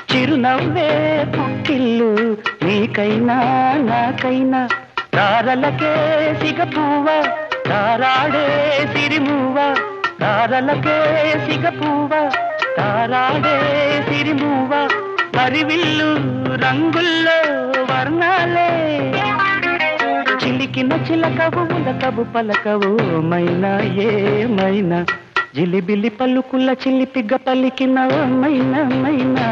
చిరునవ్వే పుట్టిల్లు నీకైనా నాకైనా తారలకే సిగపువ్వ తారాడే సిరిమువ్వ తారలకే సిగపువ్వ తారాడే సిరిమువ్వ పరివిల్లు రంగుల్లో వర్ణాలే చిలికిన చిలకవు ఉలకవు పలకవు మైనా ఏమైనా జిలిబిలి పలుకుల చిలిపిగ పలికిన మైనా మైనా